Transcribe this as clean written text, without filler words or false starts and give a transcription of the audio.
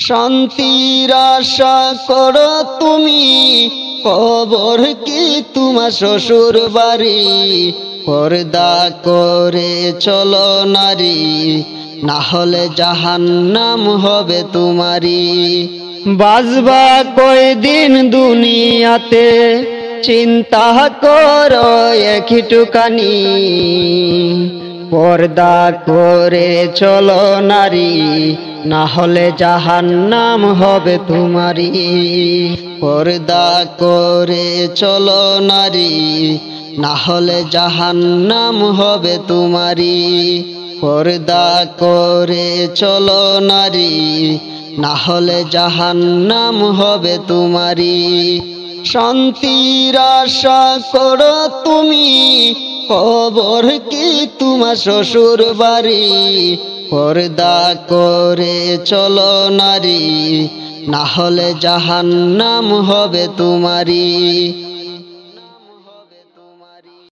শান্তির আশা করো তুমি, কবর কি তোমার শ্বশুর বাড়ি। পর্দা করে চলো নারী, না হলে জাহান্নাম হবে তোমারি। বাজবা কয়দিন দুনিয়াতে, চিন্তা করো একটুখানি। পর্দা করে চলো নারী, না হলে জাহান্নাম হবে তোমারি। পর্দা করে চলো নারী, না হলে জাহান্নাম হবে তোমারি। পর্দা করে চলো নারী, না হলে জাহান্নাম হবে তোমারি। শান্তির আশা করো তুমি, কবর কি তোমার শ্বশুর বাড়ি। পর্দা করে চলো নারী, না হলে জাহান্নাম হবে তোমারি।